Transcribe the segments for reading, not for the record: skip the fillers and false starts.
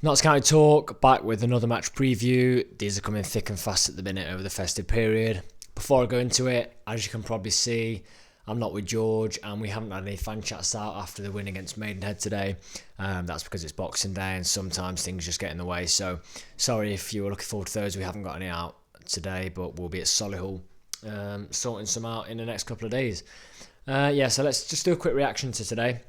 Notts County Talk, back with another match preview. These are coming thick and fast at the minute over the festive period. Before I go into it, as you can probably see, I'm not with George and we haven't had any fan chats out after the win against Maidenhead today. That's because it's Boxing Day and sometimes things just get in the way. So sorry if you were looking forward to those. We haven't got any out today, but we'll be at Solihull sorting some out in the next couple of days. So let's just do a quick reaction to today.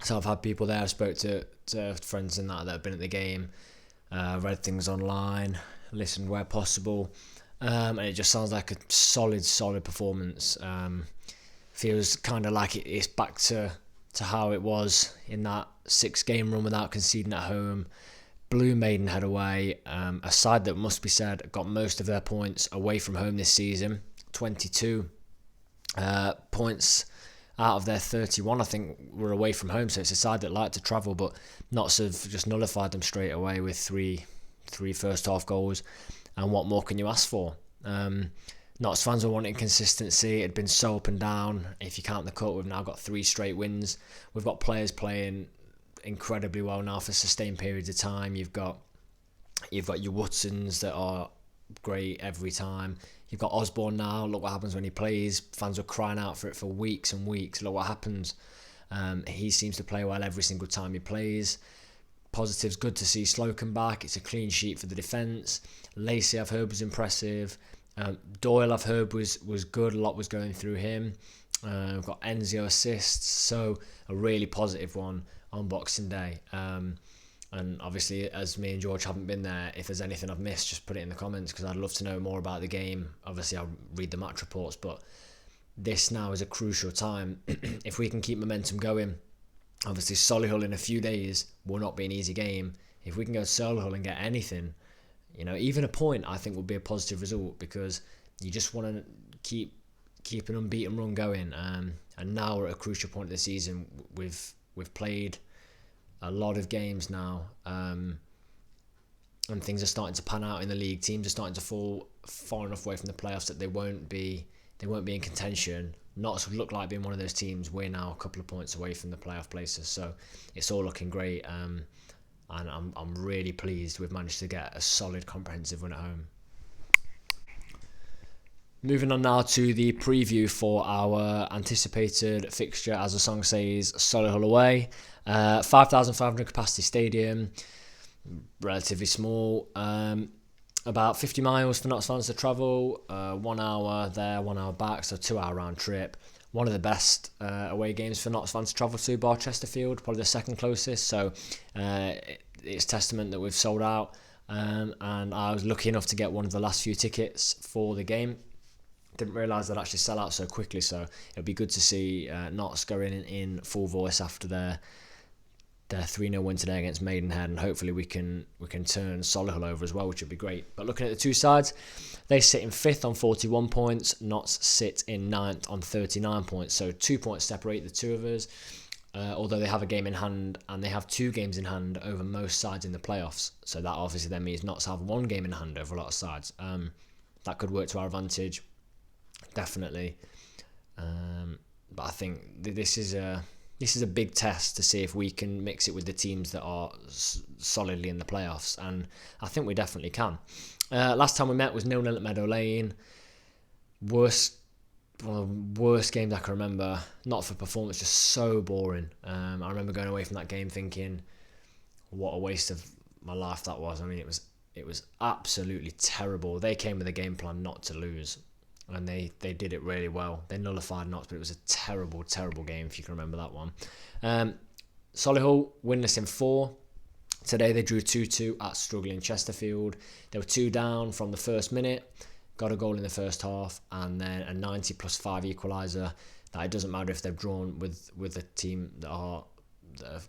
So I've had people there, I spoke to friends and that have been at the game, read things online, listened where possible, and it just sounds like a solid performance. Feels kind of like it's back to how it was in that 6-game run without conceding at home. Blew Maidenhead away, a side that must be said got most of their points away from home this season, 22 points out of their 31, I think, were away from home. So it's a side that like to travel, but Notts have just nullified them straight away with three first half goals. And what more can you ask for? Notts fans were wanting consistency. It had been so up and down. If you count the cup, we've now got 3 straight wins. We've got players playing incredibly well now for sustained periods of time. You've got your Woodsons that are great every time. You've got Osborne now. Look what happens when he plays. Fans were crying out for it for weeks and weeks. Look what happens. He seems to play well every single time he plays. Positives, good to see Slocum back. It's a clean sheet for the defence. Lacey, I've heard, was impressive. Doyle, I've heard, was good. A lot was going through him. We've got Enzio assists. So a really positive one on Boxing Day. And obviously, as me and George haven't been there, if there's anything I've missed, just put it in the comments because I'd love to know more about the game. Obviously, I'll read the match reports, but this now is a crucial time. If we can keep momentum going, obviously Solihull in a few days will not be an easy game. If we can go to Solihull and get anything, even a point, I think will be a positive result because you just want to keep an unbeaten run going. And now we're at a crucial point of the season. We've played a lot of games now, and things are starting to pan out in the league. Teams are starting to fall far enough away from the playoffs that they won't be in contention. Notts would look like being one of those teams. We're now a couple of points away from the playoff places, so it's all looking great. And I'm really pleased we've managed to get a solid, comprehensive win at home. Moving on now to the preview for our anticipated fixture, as the song says, Solihull away. 5,500 capacity stadium, relatively small. About 50 miles for Notts fans to travel. 1 hour there, 1 hour back, so 2-hour round trip. One of the best away games for Notts fans to travel to, bar Chesterfield, probably the second closest. So it's testament that we've sold out. And I was lucky enough to get one of the last few tickets for the game. Didn't realise they'd actually sell out so quickly, so it'll be good to see Notts going in full voice after their 3-0 win today against Maidenhead, and hopefully we can turn Solihull over as well, which would be great. But looking at the two sides, they sit in 5th on 41 points, Notts sit in 9th on 39 points, so 2 points separate the two of us, although they have a game in hand, and they have 2 games in hand over most sides in the playoffs, so that obviously then means Notts have 1 game in hand over a lot of sides. That could work to our advantage, definitely. But I think this is a big test to see if we can mix it with the teams that are solidly in the playoffs, and I think we definitely can. Last time we met was 0-0 at Meadow Lane. One of the worst games I can remember. Not for performance, just so boring. I remember going away from that game thinking, what a waste of my life that was. I mean, it was absolutely terrible. They came with a game plan not to lose, and they did it really well. They nullified Notts, but it was a terrible game, if you can remember that one. Solihull winless in 4. Today they drew 2-2 at struggling Chesterfield. They were 2 down from the first minute, got a goal in the first half, and then a 90+5 equaliser. That it doesn't matter if they've drawn with a team that are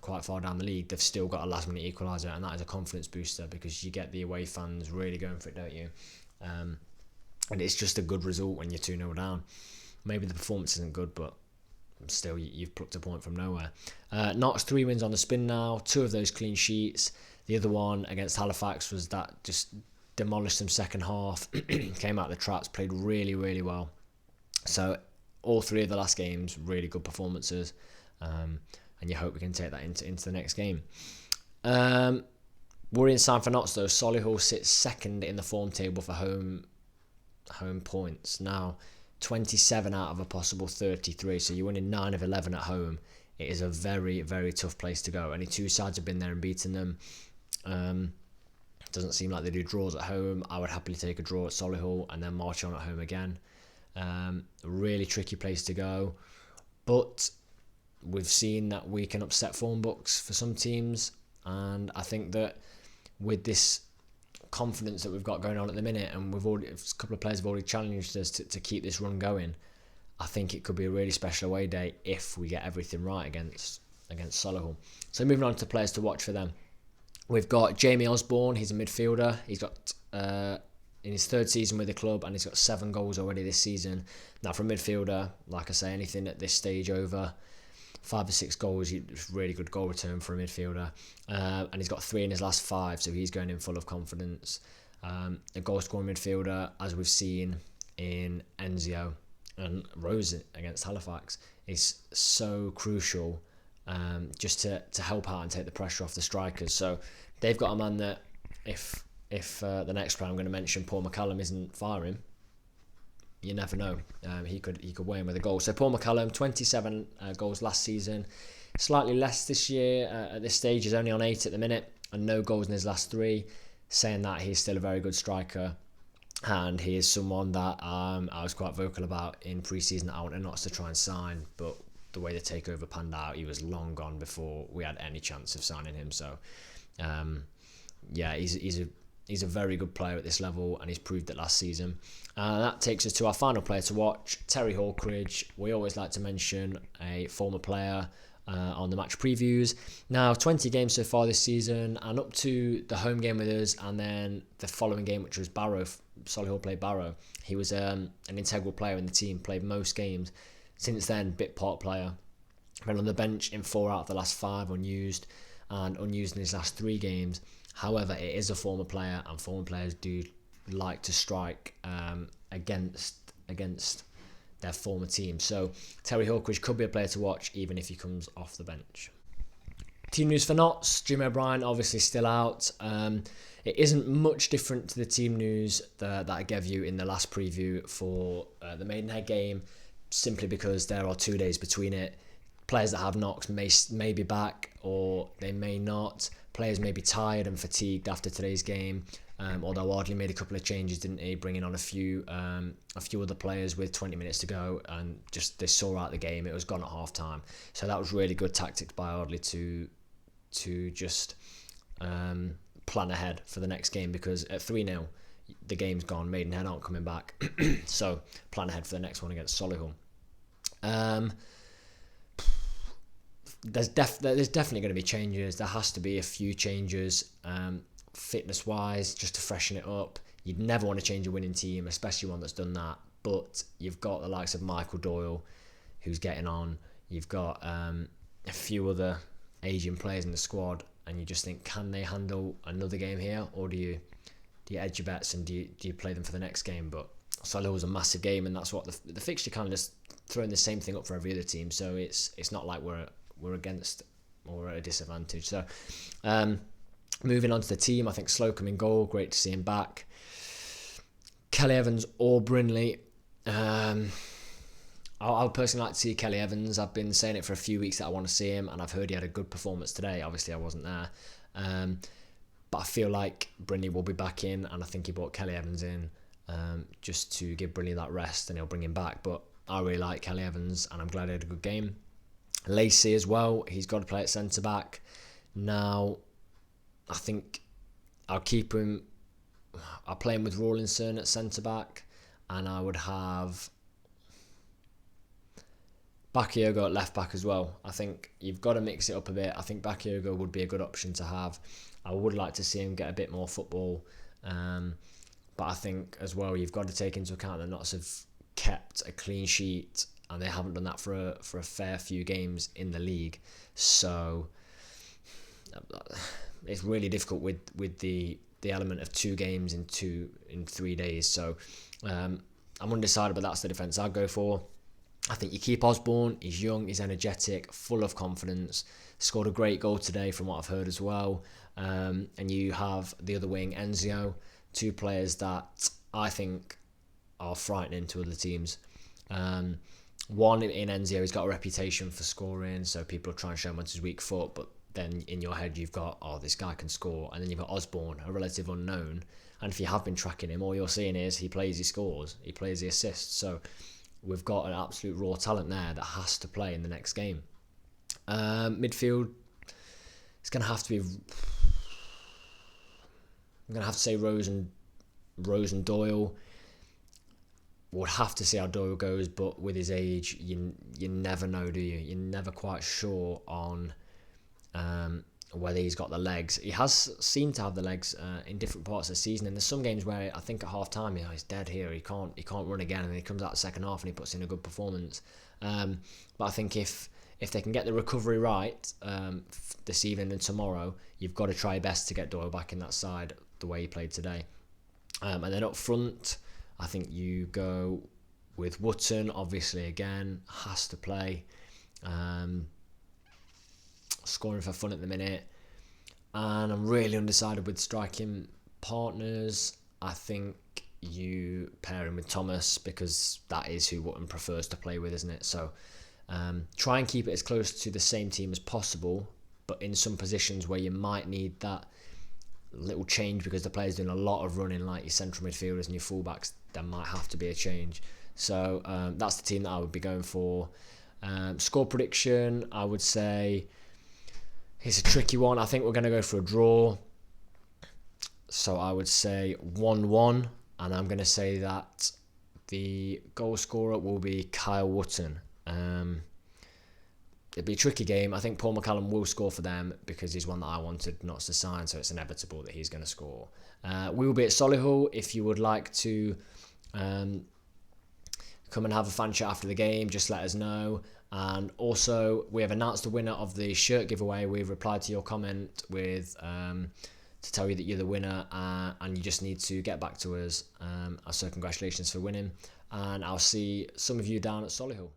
quite far down the league, they've still got a last minute equaliser, and that is a confidence booster because you get the away fans really going for it, don't you? And it's just a good result when you're 2-0 down. Maybe the performance isn't good, but still, you've plucked a point from nowhere. Notts 3 wins on the spin now, 2 of those clean sheets. The other one against Halifax was that just demolished them second half, came out of the traps, played really, really well. So all 3 of the last games, really good performances. And you hope we can take that into the next game. Worrying sign for Notts though, Solihull sits second in the form table for home points. Now, 27 out of a possible 33, so you're winning 9 of 11 at home. It is a very, very tough place to go. Only two sides have been there and beaten them. Doesn't seem like they do draws at home. I would happily take a draw at Solihull and then march on at home again. A really tricky place to go. But we've seen that we can upset form books for some teams. And I think that with this confidence that we've got going on at the minute, and a couple of players have already challenged us to keep this run going, I think it could be a really special away day if we get everything right against Solihull. So moving on to players to watch for them. We've got Jamie Osborne. He's a midfielder. He's got in his third season with the club, and he's got 7 goals already this season. Now, for a midfielder, like I say, anything at this stage over 5 or 6 goals, it's really good goal return for a midfielder. And he's got 3 in his last 5, so he's going in full of confidence. A goal-scoring midfielder, as we've seen in Enzio and Rose against Halifax, is so crucial just to help out and take the pressure off the strikers. So they've got a man that if the next player I'm going to mention, Paul McCallum, isn't firing, you never know. He could weigh in with a goal. So Paul McCallum, 27 goals last season, slightly less this year. At this stage, he's only on 8 at the minute, and no goals in his last 3. Saying that, he's still a very good striker, and he is someone that I was quite vocal about in pre-season that I wanted Notts to try and sign, but the way the takeover panned out, he was long gone before we had any chance of signing him. So, he's a very good player at this level, and he's proved it last season. That takes us to our final player to watch, Terry Hawkridge. We always like to mention a former player on the match previews. Now, 20 games so far this season, and up to the home game with us, and then the following game, which was Barrow. Solihull played Barrow. He was an integral player in the team, played most games. Since then, bit part player. Been on the bench in 4 out of the last 5 unused, and unused in his last 3 games. However, it is a former player, and former players do like to strike against their former team. So Terry Hawkridge could be a player to watch, even if he comes off the bench. Team news for Notts. Jimmy O'Brien obviously still out. It isn't much different to the team news that I gave you in the last preview for the Maidenhead game, simply because there are 2 days between it. Players that have knocks may be back, or they may not. Players may be tired and fatigued after today's game. Although Ardley made a couple of changes, didn't he? Bringing on a few other players with 20 minutes to go, and just they saw out the game. It was gone at half time, so that was really good tactics by Ardley to just plan ahead for the next game, because at 3-0 the game's gone. Maidenhead aren't coming back, so plan ahead for the next one against Solihull. There's definitely going to be changes. There has to be a few changes, fitness wise, just to freshen it up. You'd never want to change a winning team, especially one that's done that. But you've got the likes of Michael Doyle, who's getting on. You've got a few other Asian players in the squad, and you just think, can they handle another game here, or do you edge your bets and do you play them for the next game? But Solihull was a massive game, and that's what the fixture kind of just throwing the same thing up for every other team. So it's not like we're against or at a disadvantage. So moving on to the team, I think Slocum in goal, great to see him back. Kelly Evans or Brinley. I would personally like to see Kelly Evans. I've been saying it for a few weeks that I want to see him, and I've heard he had a good performance today. Obviously, I wasn't there. But I feel like Brinley will be back in, and I think he brought Kelly Evans in just to give Brinley that rest, and he'll bring him back. But I really like Kelly Evans, and I'm glad he had a good game. Lacey as well, he's got to play at centre-back. Now, I think I'll keep him. I'll play him with Rawlinson at centre-back, and I would have Bakayoko at left-back as well. I think you've got to mix it up a bit. I think Bakayoko would be a good option to have. I would like to see him get a bit more football. But I think as well, you've got to take into account that Notts have kept a clean sheet, and they haven't done that for a fair few games in the league. So it's really difficult with the element of 2 games in 3 days. So I'm undecided, but that's the defence I'll go for. I think you keep Osborne. He's young, he's energetic, full of confidence. Scored a great goal today, from what I've heard as well. And you have the other wing, Enzio, two players that I think are frightening to other teams. One in Enzio, he's got a reputation for scoring, so people are trying to show him on his weak foot, but then in your head you've got, oh, this guy can score. And then you've got Osborne, a relative unknown. And if you have been tracking him, all you're seeing is he plays, he scores, he plays, he assists. So we've got an absolute raw talent there that has to play in the next game. Midfield, it's going to have to be... I'm going to have to say Rose and Doyle. We'll have to see how Doyle goes, but with his age, you never know, do you? You're never quite sure on whether he's got the legs. He has seemed to have the legs in different parts of the season, and there's some games where I think at half time he's dead here. He can't run again, and he comes out the second half and he puts in a good performance. But I think if they can get the recovery right this evening and tomorrow, you've got to try your best to get Doyle back in that side the way he played today. And then up front, I think you go with Wootton, obviously, again, has to play. Scoring for fun at the minute. And I'm really undecided with striking partners. I think you pair him with Thomas, because that is who Wootton prefers to play with, isn't it? So try and keep it as close to the same team as possible, but in some positions where you might need that little change because the player's doing a lot of running, like your central midfielders and your fullbacks, there might have to be a change. So that's the team that I would be going for. Score prediction, I would say it's a tricky one. I think we're going to go for a draw. So I would say 1-1, and I'm going to say that the goal scorer will be Kyle Wootton. It'll be a tricky game. I think Paul McCallum will score for them because he's one that I wanted not to sign, so it's inevitable that he's going to score. We will be at Solihull. If you would like to come and have a fan chat after the game, just let us know. And also, we have announced the winner of the shirt giveaway. We've replied to your comment with to tell you that you're the winner, and you just need to get back to us. So congratulations for winning, and I'll see some of you down at Solihull.